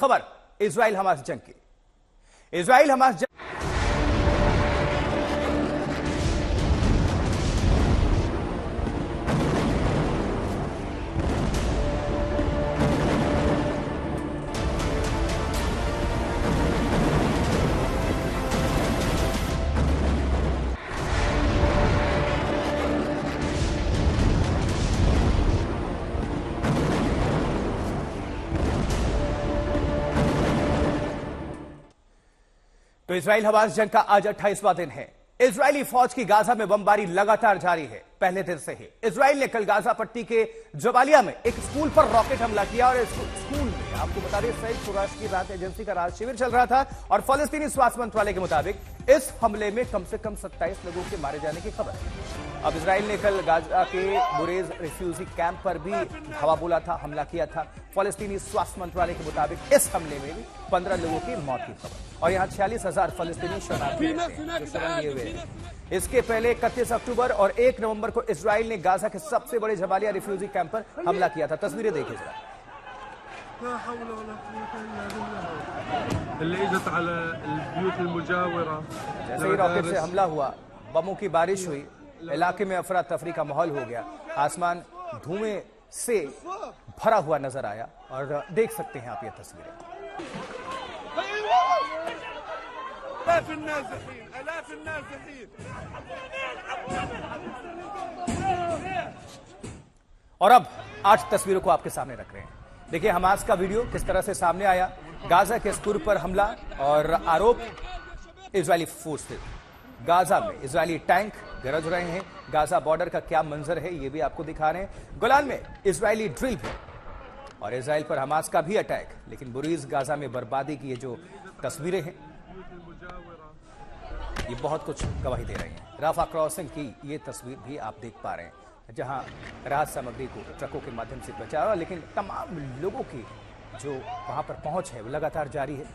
खबर Israel Hamas जंग की। इजराइल हमास जंग तो इजराइल हमास जंग का आज 28वां दिन है। इजरायली फौज की गाजा में बमबारी लगातार जारी है। पहले दिन से ही इजराइल ने कल गाजा पट्टी के जबालिया में एक स्कूल पर रॉकेट हमला किया और स्कूल में आपको बता दें संयुक्त राष्ट्र की राहत एजेंसी का राहत शिविर चल रहा था और फलस्तीनी स्वास्थ्य मंत्रालय के मुताबिक इस हमले में कम से कम 27 लोगों के मारे जाने की खबर है। अब इजराइल ने कल गाजा के बुरेज रिफ्यूजी कैंप पर भी धावा बोला था, हमला किया था। फलस्तीनी स्वास्थ्य मंत्रालय के मुताबिक इस हमले में भी 15 लोगों की मौत की खबर और यहां 46,000 फलस्तीनी शरणार्थी जो शरण लिए हुए हैं। इसके पहले 31 अक्टूबर और 1 नवंबर को इजराइल ने गाजा के सबसे बड़े जबालिया रिफ्यूजी कैंप पर हमला किया था। तस्वीरें देखिए जरा। जैसे ही रॉकेट से हमला हुआ, बमों की बारिश हुई, इलाके में अफरा तफरी का माहौल हो गया। आसमान धुएं से भरा हुआ नजर आया और देख सकते हैं आप ये तस्वीरें। और अब 8 तस्वीरों को आपके सामने रख रहे हैं। देखिए हमास का वीडियो किस तरह से सामने आया। गाजा के स्कूल पर हमला और आरोप इजरायली फोर्स पे। गाजा में इजरायली टैंक गरज रहे हैं। गाजा बॉर्डर का क्या मंजर है ये भी आपको दिखा रहे हैं। गोलान में इजरायली ड्रिल भी और इजराइल पर हमास का भी अटैक। लेकिन बुरीज गाजा में बर्बादी की ये जो तस्वीरें हैं ये बहुत कुछ गवाही दे रही हैं। राफा क्रॉसिंग की ये तस्वीर भी आप देख पा रहे हैं जहां राहत सामग्री को ट्रकों के माध्यम से पहुंचाया, लेकिन तमाम लोगों की जो वहां पर पहुंच है वो लगातार जारी है।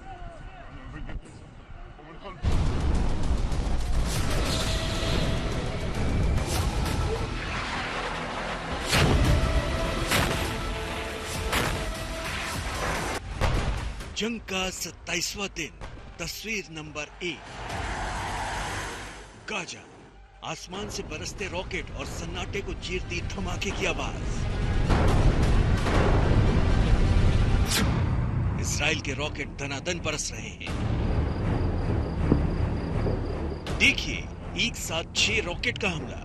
जंग का 27वां दिन, तस्वीर नंबर 1। गाजा, आसमान से बरसते रॉकेट और सन्नाटे को चीरती धमाके की आवाज। इजराइल के रॉकेट दनादन बरस रहे हैं। देखिए, एक साथ 6 रॉकेट का हमला,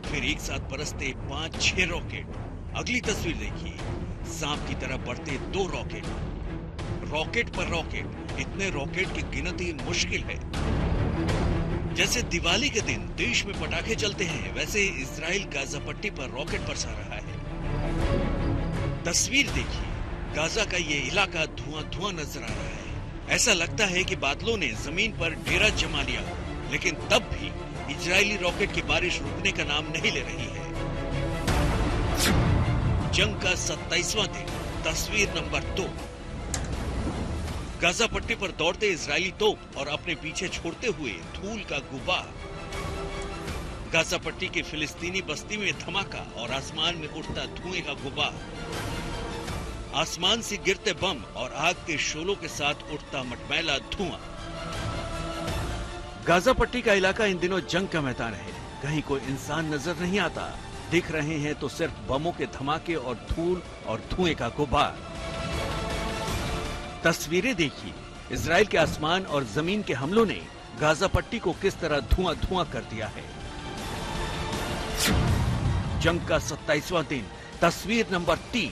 फिर एक साथ बरसते 5-6 रॉकेट। अगली तस्वीर देखिए, सांप की तरह बढ़ते 2 रॉकेट। रॉकेट पर रॉकेट, इतने रॉकेट की गिनती मुश्किल है। जैसे दिवाली के दिन देश में पटाखे चलते हैं, वैसे इजराइल गाजा पट्टी पर रॉकेट बरसा रहा है। तस्वीर देखिए, गाजा का ये इलाका धुआं धुआं नजर आ रहा है। ऐसा लगता है कि बादलों ने जमीन पर डेरा जमा लिया हो, लेकिन तब भी इजरायली रॉकेट की बारिश रुकने का नाम नहीं ले रही है। जंग का 27वां दिन, तस्वीर नंबर 2। गाजा पट्टी पर दौड़ते इजरायली तोप और अपने पीछे छोड़ते हुए धूल का गुबार। गाजा पट्टी के फिलिस्तीनी बस्ती में धमाका और आसमान में उड़ता धुएं का गुबार। आसमान से गिरते बम और आग के शोलों के साथ उठता मटमैला धुआं। गाजा पट्टी का इलाका इन दिनों जंग का मैदान है। कहीं कोई इंसान नजर नहीं आता। दिख रहे हैं तो सिर्फ बमों के धमाके और धूल और धुएं का गुबार। तस्वीरें देखिए, इजराइल के आसमान और जमीन के हमलों ने गाजा पट्टी को किस तरह धुआं धुआं कर दिया है। जंग का 27वां दिन, तस्वीर नंबर 3।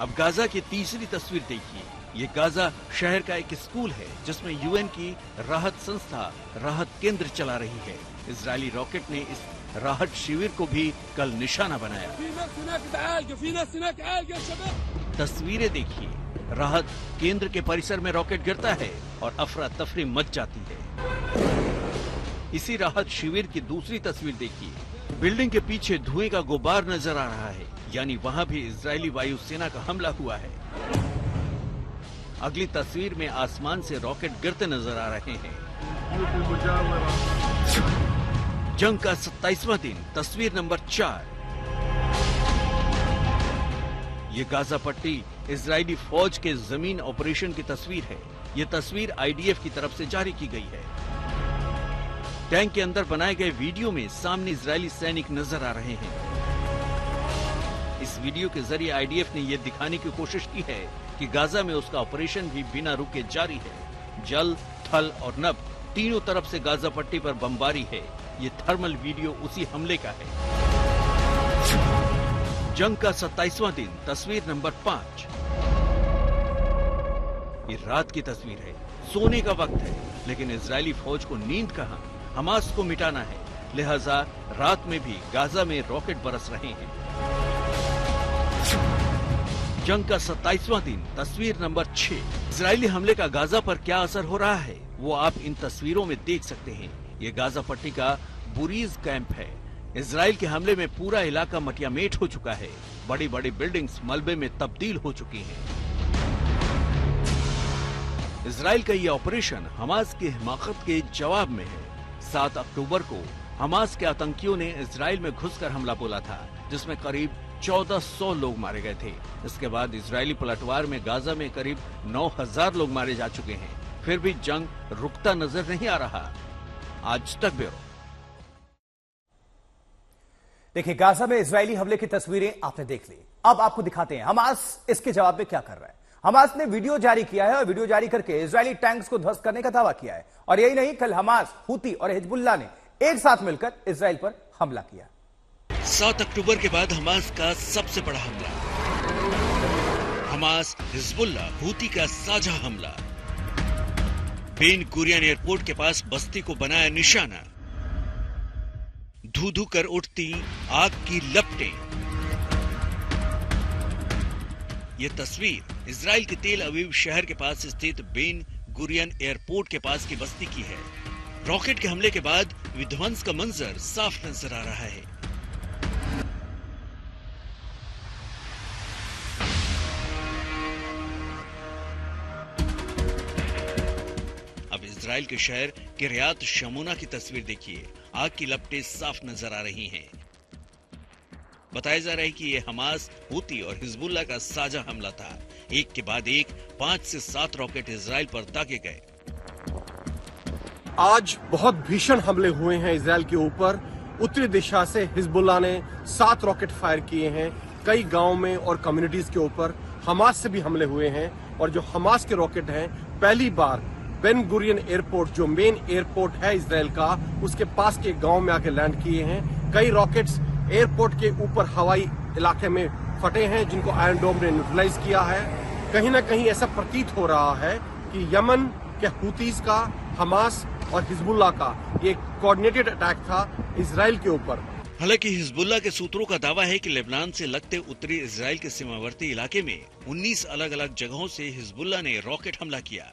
अब गाजा की तीसरी तस्वीर देखिए। ये गाजा शहर का एक स्कूल है जिसमें यूएन की राहत संस्था राहत केंद्र चला रही है। इजरायली रॉकेट ने इस राहत शिविर को भी कल निशाना बनाया। तस्वीरें देखिए, राहत केंद्र के परिसर में रॉकेट गिरता है और अफरा तफरी मच जाती है। इसी राहत शिविर की दूसरी तस्वीर देखिए। बिल्डिंग के पीछे धुएं का गुबार नजर आ रहा है, यानी वहां भी इजरायली वायुसेना का हमला हुआ है। अगली तस्वीर में आसमान से रॉकेट गिरते नजर आ रहे हैं। जंग का 27वां दिन, तस्वीर नंबर 4। ये गाजा पट्टी इजरायली फौज के जमीन ऑपरेशन की तस्वीर है। ये तस्वीर आईडीएफ की तरफ से जारी की गई है। टैंक के अंदर बनाए गए वीडियो में सामने इजरायली सैनिक नजर आ रहे हैं। इस वीडियो के जरिए आईडीएफ ने यह दिखाने की कोशिश की है कि गाजा में उसका ऑपरेशन भी बिना रुके जारी है। जल, थल और नभ तीनों तरफ से गाजा पट्टी पर बमबारी है। ये थर्मल वीडियो उसी हमले का है। जंग का 27वां दिन, तस्वीर नंबर 5। ये रात की तस्वीर है, सोने का वक्त है, लेकिन इजरायली फौज को नींद कहां? हमास को मिटाना है, लिहाजा रात में भी गाजा में रॉकेट बरस रहे हैं। जंग का 27वां दिन, तस्वीर नंबर 6। इजरायली हमले का गाजा पर क्या असर हो रहा है वो आप इन तस्वीरों में देख सकते हैं। ये गाजा पट्टी का बुरीज कैंप है। इजराइल के हमले में पूरा इलाका मटियामेट हो चुका है। बड़ी बड़ी बिल्डिंग्स मलबे में तब्दील हो चुकी हैं। इजराइल का ये ऑपरेशन हमास की हिमाकत के जवाब में है। 7 अक्टूबर को हमास के आतंकियों ने इजराइल में घुसकर हमला बोला था, जिसमें करीब 1400 लोग मारे गए थे। इसके बाद इजरायली पलटवार में गाजा में करीब 9000 लोग मारे जा चुके हैं। फिर भी जंग रुकता नजर नहीं आ रहा। आज तक ब्यूरो। देखिए, गाजा में इजरायली हमले की तस्वीरें आपने देख ली। अब आपको दिखाते हैं हमास इसके जवाब में क्या कर रहा है। हमास ने वीडियो जारी किया है और वीडियो जारी करके इजरायली टैंक्स को ध्वस्त करने का दावा किया है। और यही नहीं, कल हमास, हूती और हिजबुल्लाह ने एक साथ मिलकर इजराइल पर हमला किया। 7 अक्टूबर के बाद हमास का सबसे बड़ा हमला। हमास हिजबुल्लाह हूती का साझा हमला। बेन गुरियन एयरपोर्ट के पास बस्ती को बनाया निशाना। धू धू कर उठती आग की लपटें। ये तस्वीर इजराइल के तेल अवीव शहर के पास स्थित बेन गुरियन एयरपोर्ट के पास की बस्ती की है। रॉकेट के हमले के बाद विध्वंस का मंजर साफ नजर आ रहा है। अब इजराइल के शहर किर्यात शमोना की तस्वीर देखिए। आग की लपटें साफ नजर आ रही हैं। बताया जा रहा है कि यह हमास, हूती और हिजबुल्लाह का साझा हमला था। एक के बाद एक 5 से 7 रॉकेट इजराइल पर दागे गए। आज बहुत भीषण हमले हुए हैं इजराइल के ऊपर। उत्तरी दिशा से हिजबुल्लाह ने 7 रॉकेट फायर किए हैं कई गांव में और कम्युनिटीज के ऊपर। हमास से भी हमले हुए हैं और जो हमास के रॉकेट हैं, पहली बार बेन गुरियन एयरपोर्ट, जो मेन एयरपोर्ट है इजराइल का, उसके पास के गांव में आके लैंड किए हैं। कई रॉकेट्स एयरपोर्ट के ऊपर हवाई इलाके में फटे हैं, जिनको आयरन डोम ने न्यूट्रलाइज किया है। कहीं ना कहीं ऐसा प्रतीत हो रहा है कि यमन के हूतीज का, हमास और हिजबुल्लाह का ये कोऑर्डिनेटेड अटैक था इजराइल के ऊपर। हालांकि हिजबुल्लाह के सूत्रों का दावा है कि लेबनान से लगते उत्तरी इजराइल के सीमावर्ती इलाके में 19 अलग अलग जगहों से हिजबुल्लाह ने रॉकेट हमला किया।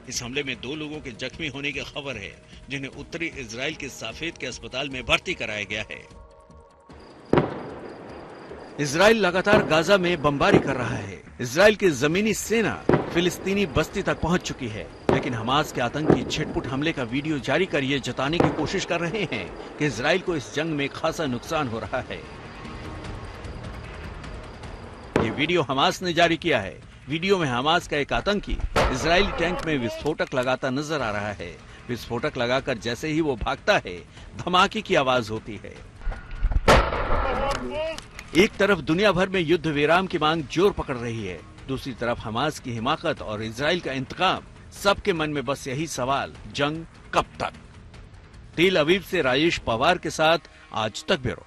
इस हमले में 2 लोगों के जख्मी होने की खबर है, जिन्हें उत्तरी इजराइल के साफेद के अस्पताल में भर्ती कराया गया है। इजराइल लगातार गाजा में बमबारी कर रहा है। इजराइल की जमीनी सेना फिलिस्तीनी बस्ती तक पहुंच चुकी है, लेकिन हमास के आतंकी छिटपुट हमले का वीडियो जारी कर ये जताने की कोशिश कर रहे हैं कि इजराइल को इस जंग में खासा नुकसान हो रहा है। ये वीडियो हमास ने जारी किया है। वीडियो में हमास का एक आतंकी इजरायली टैंक में विस्फोटक लगाता नजर आ रहा है। विस्फोटक लगाकर जैसे ही वो भागता है, धमाके की आवाज होती है। एक तरफ दुनिया भर में युद्ध विराम की मांग जोर पकड़ रही है, दूसरी तरफ हमास की हिमाकत और इजराइल का इंतकाम। सबके मन में बस यही सवाल, जंग कब तक? तेल अवीव से राजेश पवार के साथ आज तक ब्यूरो।